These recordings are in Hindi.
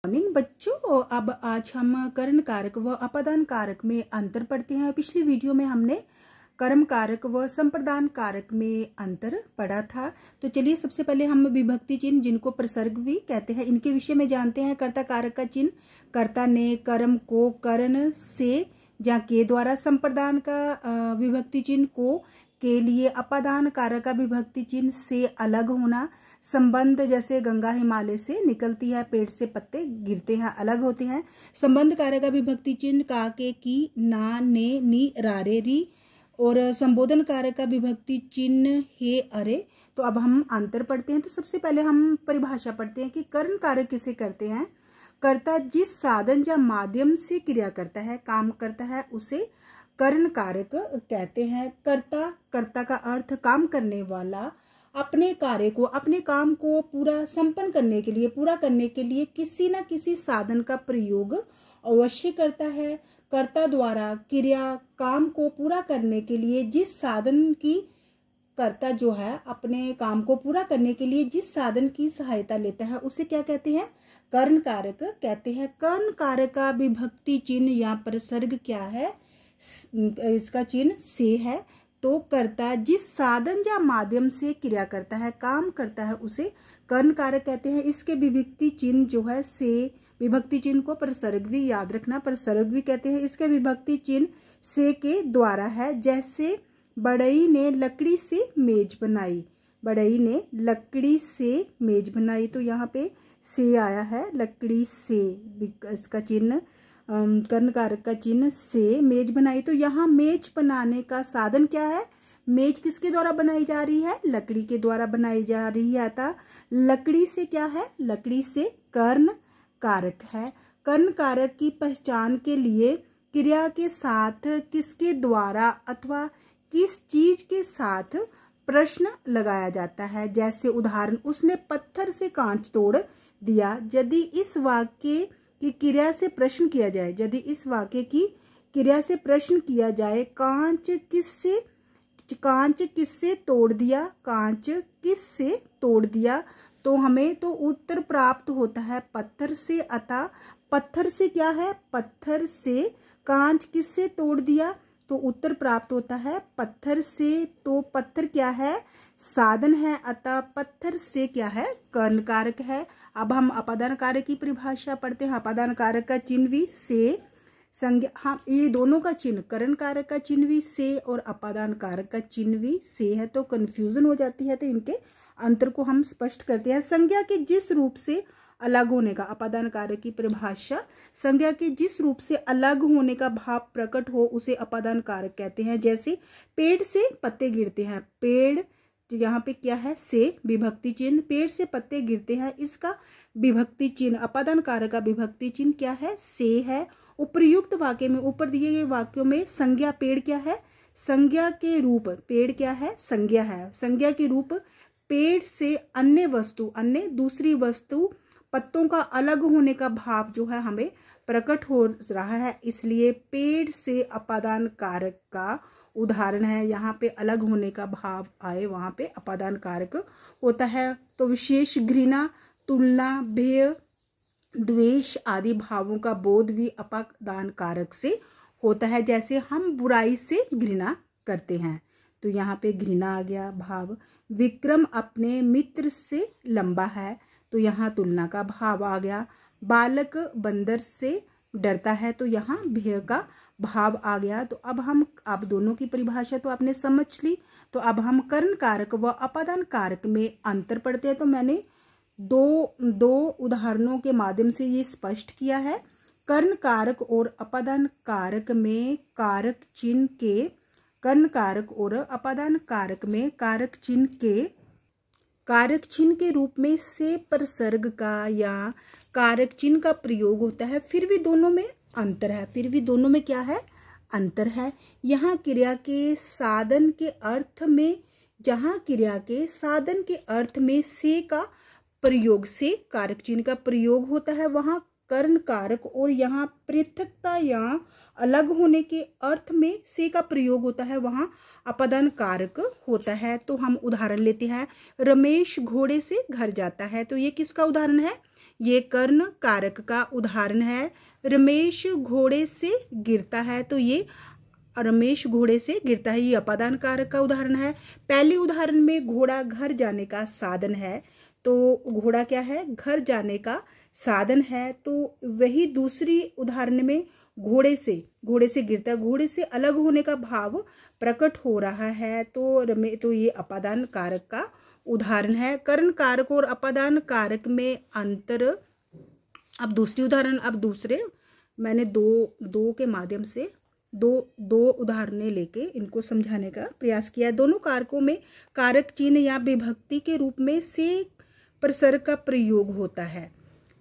मॉर्निंग बच्चों, अब आज हम कर्ण कारक व अपादान कारक में अंतर पढ़ते हैं। पिछली वीडियो में हमने कर्म कारक व संप्रदान कारक में अंतर पढ़ा था। तो चलिए सबसे पहले हम विभक्ति चिन्ह, जिनको प्रसर्ग भी कहते हैं, इनके विषय में जानते हैं। कर्ता कारक का चिन्ह कर्ता ने कर्म को कर्ण से या के द्वारा, संप्रदान का विभक्ति चिन्ह को के लिए, अपादान कारक का विभक्ति चिन्ह से अलग होना, संबंध जैसे गंगा हिमालय से निकलती है, पेड़ से पत्ते गिरते हैं, अलग होते हैं। संबंध कारक का विभक्ति चिन्ह का, के, की, ना, ने, नी, रारे, री, और संबोधन कारक का विभक्ति चिन्ह हे, अरे। तो अब हम अंतर पढ़ते हैं। तो सबसे पहले हम परिभाषा पढ़ते हैं कि कर्ण कारक किसे करते हैं। कर्ता जिस साधन या माध्यम से क्रिया करता है, काम करता है, उसे कर्ण कारक कहते हैं। कर्ता का अर्थ काम करने वाला, अपने कार्य को, अपने काम को पूरा संपन्न करने के लिए किसी न किसी साधन का प्रयोग अवश्य करता है। कर्ता द्वारा क्रिया काम को पूरा करने के लिए जिस साधन की, कर्ता जो है अपने काम को पूरा करने के लिए जिस साधन की सहायता लेता है, उसे क्या कहते हैं? कर्ण कारक कहते हैं। कर्ण कारक का विभक्ति चिन्ह या प्रसर्ग क्या है? इसका चिन्ह से है। तो कर्ता जिस साधन या माध्यम से क्रिया करता है, काम करता है, उसे कर्ण कारक कहते हैं। इसके विभक्ति चिन्ह जो है से, विभक्ति चिन्ह को प्रसर्ग भी याद रखना, प्रसर्ग भी कहते हैं। इसके विभक्ति चिन्ह से के द्वारा है। जैसे बढ़ई ने लकड़ी से मेज बनाई, बढ़ई ने लकड़ी से मेज बनाई, तो यहाँ पे से आया है, लकड़ी से। इसका चिन्ह कर्ण कारक का चिन्ह से, मेज बनाई। तो यहाँ मेज बनाने का साधन क्या है? मेज किसके द्वारा बनाई जा रही है? लकड़ी के द्वारा बनाई जा रही है। अतः लकड़ी से क्या है? लकड़ी से कर्ण कारक है। कर्ण कारक की पहचान के लिए क्रिया के साथ किसके द्वारा अथवा किस चीज के साथ प्रश्न लगाया जाता है। जैसे उदाहरण, उसने पत्थर से कांच तोड़ दिया। यदि इस वाक्य की क्रिया से प्रश्न किया जाए, यदि इस वाक्य की क्रिया से प्रश्न किया जाए, कांच किससे तोड़ दिया, कांच किससे तोड़ दिया, तो हमें तो उत्तर प्राप्त होता है पत्थर से। अतः पत्थर से क्या है? पत्थर से। कांच किससे तोड़ दिया, तो उत्तर प्राप्त होता है पत्थर से। तो पत्थर क्या है? साधन है। अतः पत्थर से क्या है? कर्ण कारक है। अब हम अपादान कारक की परिभाषा पढ़ते हैं। अपादान कारक का चिन्ह भी से, संज्ञा, हाँ, ये दोनों का चिन्ह, कर्ण कारक का चिन्ह भी से और अपादान कारक का चिन्ह भी से है, तो कंफ्यूजन हो जाती है। तो इनके अंतर को हम स्पष्ट करते हैं। संज्ञा के जिस रूप से अलग होने का, अपादान कारक की परिभाषा, संज्ञा के जिस रूप से अलग होने का भाव प्रकट हो, उसे अपादान कारक कहते हैं। जैसे पेड़ से पत्ते गिरते हैं, पेड़, तो यहाँ पे क्या है? से, विभक्ति चिन्ह, पेड़ से पत्ते गिरते हैं, इसका विभक्ति चिन्ह, अपादान कारक का विभक्ति चिन्ह क्या है? से है। उपर्युक्त वाक्य में, ऊपर दिए गए वाक्यों में संज्ञा पेड़ क्या है? संज्ञा के रूप पेड़ क्या है? संज्ञा है। संज्ञा के रूप पेड़ से अन्य वस्तु, अन्य दूसरी वस्तु, पत्तों का अलग होने का भाव जो है हमें प्रकट हो रहा है, इसलिए पेड़ से अपादान कारक का उदाहरण है। यहाँ पे अलग होने का भाव आए, वहां पे अपादान कारक होता है। तो विशेष घृणा, तुलना, भय, द्वेष आदि भावों का बोध भी अपादान कारक से होता है। जैसे हम बुराई से घृणा करते हैं, तो यहाँ पे घृणा आ गया भाव। विक्रम अपने मित्र से लंबा है, तो यहाँ तुलना का भाव आ गया। बालक बंदर से डरता है, तो यहाँ भय का भाव आ गया। तो अब दोनों की परिभाषा तो आपने समझ ली। तो अब हम कर्ण कारक व अपादान कारक में अंतर पढ़ते हैं। तो मैंने दो उदाहरणों के माध्यम से ये स्पष्ट किया है। कर्ण कारक और अपादान कारक में कारक चिन्ह के, कर्ण कारक और अपादान कारक में कारक चिन्ह के रूप में से प्रसर्ग का या कारक चिन्ह का प्रयोग होता है। फिर भी दोनों में अंतर है। फिर भी दोनों में क्या है? अंतर है। यहाँ क्रिया के साधन के अर्थ में, जहाँ क्रिया के साधन के अर्थ में से का प्रयोग, से कारक चिन्ह का प्रयोग होता है, वहाँ कर्ण कारक, और यहाँ पृथकता या अलग होने के अर्थ में से का प्रयोग होता है, वहाँ अपादान कारक होता है। तो हम उदाहरण लेते हैं। रमेश घोड़े से घर जाता है, तो ये किसका उदाहरण है? ये कर्ण कारक का उदाहरण है। रमेश घोड़े से गिरता है, तो ये रमेश घोड़े से गिरता है, ये अपादान कारक का उदाहरण है। पहले उदाहरण में घोड़ा घर जाने का साधन है, तो घोड़ा क्या है, घर जाने का साधन है। तो वही दूसरी उदाहरण में घोड़े से गिरता है, घोड़े से अलग होने का भाव प्रकट हो रहा है, तो ये अपादान कारक का उदाहरण है। कर्ण कारक और अपादान कारक में अंतर। अब दूसरी उदाहरण, अब दूसरे मैंने दो के माध्यम से दो उदाहरणें लेके इनको समझाने का प्रयास किया। दोनों कारकों में कारक चिन्ह या विभक्ति के रूप में से प्रसर्ग का प्रयोग होता है,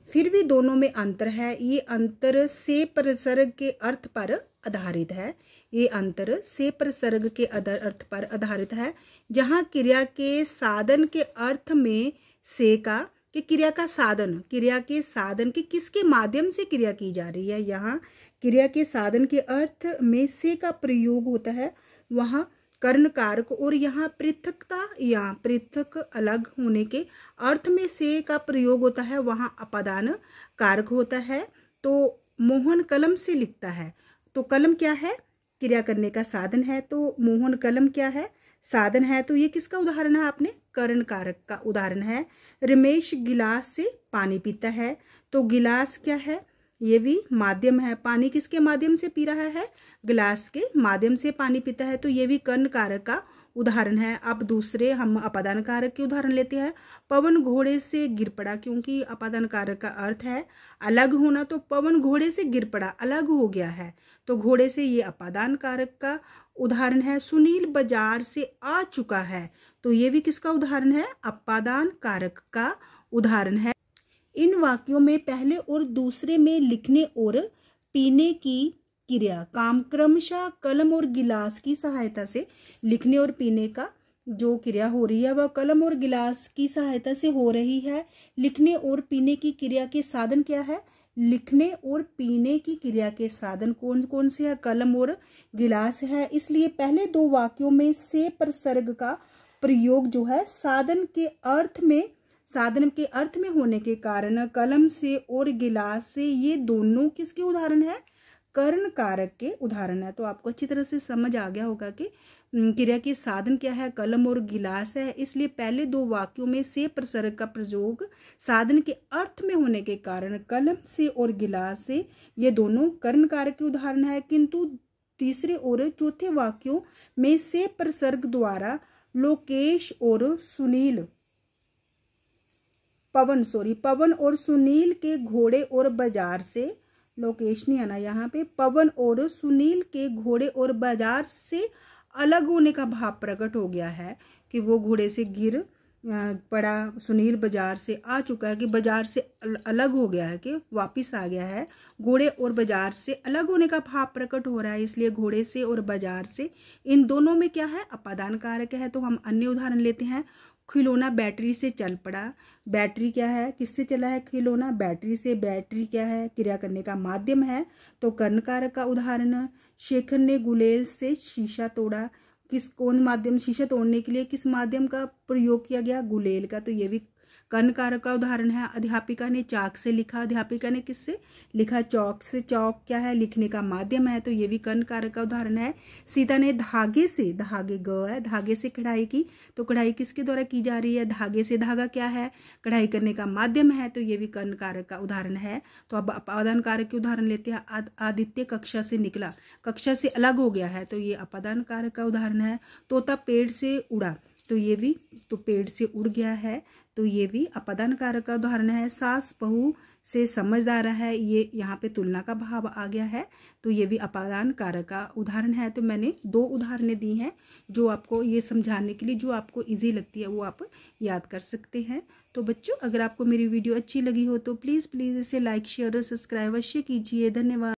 फिर भी दोनों में अंतर है। ये अंतर से प्रसर्ग के अर्थ पर आधारित है, ये अंतर से प्रसर्ग के अर्थ पर आधारित है। जहाँ क्रिया के साधन के अर्थ में से का कि क्रिया के साधन के किसके माध्यम से क्रिया की जा रही है, यहाँ क्रिया के साधन के अर्थ में से का प्रयोग होता है, वहाँ कर्ण कारक। और यहाँ पृथकता या पृथक अलग होने के अर्थ में से का प्रयोग होता है, वहाँ अपादान कारक होता है। तो मोहन कलम से लिखता है, तो कलम क्या है, क्रिया करने का साधन है, तो मोहन कलम क्या है, साधन है। तो ये किसका उदाहरण है, आपने कर्ण कारक का उदाहरण है। रमेश गिलास से पानी पीता है, तो गिलास क्या है, ये भी माध्यम है। पानी किसके माध्यम से पी रहा है, गिलास के माध्यम से पानी पीता है, तो ये भी कर्ण कारक का उदाहरण है। अब दूसरे हम अपादान कारक के उदाहरण लेते हैं। पवन घोड़े से गिर पड़ा, क्योंकि अपादान कारक का अर्थ है अलग होना, तो पवन घोड़े से गिर पड़ा, अलग हो गया है, तो घोड़े से, ये अपादान कारक का उदाहरण है। सुनील बाजार से आ चुका है, तो ये भी किसका उदाहरण है, अपादान कारक का उदाहरण है। इन वाक्यों में पहले और दूसरे में लिखने और पीने की क्रिया काम क्रमशः कलम और गिलास की सहायता से, लिखने और पीने का जो क्रिया हो रही है वह कलम और गिलास की सहायता से हो रही है। लिखने और पीने की क्रिया के साधन क्या है, लिखने और पीने की क्रिया के साधन कौन कौन से है, कलम और गिलास है। इसलिए पहले दो वाक्यों में से प्रसर्ग का प्रयोग जो है साधन के अर्थ में होने के कारण कलम से और गिलास से, ये दोनों किसके उदाहरण है, कर्ण कारक के उदाहरण है। तो आपको अच्छी तरह से समझ आ गया होगा कि क्रिया के साधन क्या है, कलम और गिलास है। इसलिए पहले दो वाक्यों में से प्रसर्ग का प्रयोग साधन के अर्थ में होने के कारण कलम से और गिलास से, ये दोनों कर्ण कारक के उदाहरण है। किंतु तीसरे और चौथे वाक्यों में से प्रसर्ग द्वारा लोकेश और सुनील पवन और सुनील के घोड़े और बाजार से, लोकेश नहीं आना यहाँ पे, पवन और सुनील के घोड़े और बाजार से अलग होने का भाव प्रकट हो गया है कि वो घोड़े से गिर पड़ा, सुनील बाजार से आ चुका है कि बाजार से अलग हो गया है, कि वापिस आ गया है। घोड़े और बाजार से अलग होने का भाव प्रकट हो रहा है, इसलिए घोड़े से और बाजार से, इन दोनों में क्या है, अपादान कारक है। तो हम अन्य उदाहरण लेते हैं। खिलौना बैटरी से चल पड़ा, बैटरी क्या है, किससे चला है, खिलौना बैटरी से, बैटरी क्या है, क्रिया करने का माध्यम है, तो कर्ण कारक का उदाहरण। शेखर ने गुलेल से शीशा तोड़ा, कौन माध्यम, शीशा तोड़ने के लिए किस माध्यम का प्रयोग किया गया, गुलेल का, तो ये भी कर्ण कारक का उदाहरण है। अध्यापिका ने चाक से लिखा, अध्यापिका ने किससे लिखा, चौक से, चौक क्या है, लिखने का माध्यम है, तो ये भी कर्ण कारक का उदाहरण है। सीता ने धागे से, धागे ग है, धागे से कढ़ाई की, तो कढ़ाई किसके द्वारा की जा रही है, धागे से, धागा क्या है, कढ़ाई करने का माध्यम है, तो ये भी कर्ण कारक का उदाहरण है। तो अब अपादान कारक के उदाहरण लेते हैं। आदित्य कक्षा से निकला, कक्षा से अलग हो गया है, तो ये अपादान कारक का उदाहरण है। तोता पेड़ से उड़ा, तो ये भी, तो पेड़ से उड़ गया है, तो ये भी अपादान कारक का उदाहरण है। सास बहू से समझदार है, ये यहाँ पे तुलना का भाव आ गया है, तो ये भी अपादान कारक का उदाहरण है। तो मैंने दो उदाहरणें दी हैं जो आपको ये समझाने के लिए, जो आपको इजी लगती है वो आप याद कर सकते हैं। तो बच्चों, अगर आपको मेरी वीडियो अच्छी लगी हो तो प्लीज़ इसे लाइक, शेयर और सब्सक्राइब अवश्य कीजिए। धन्यवाद।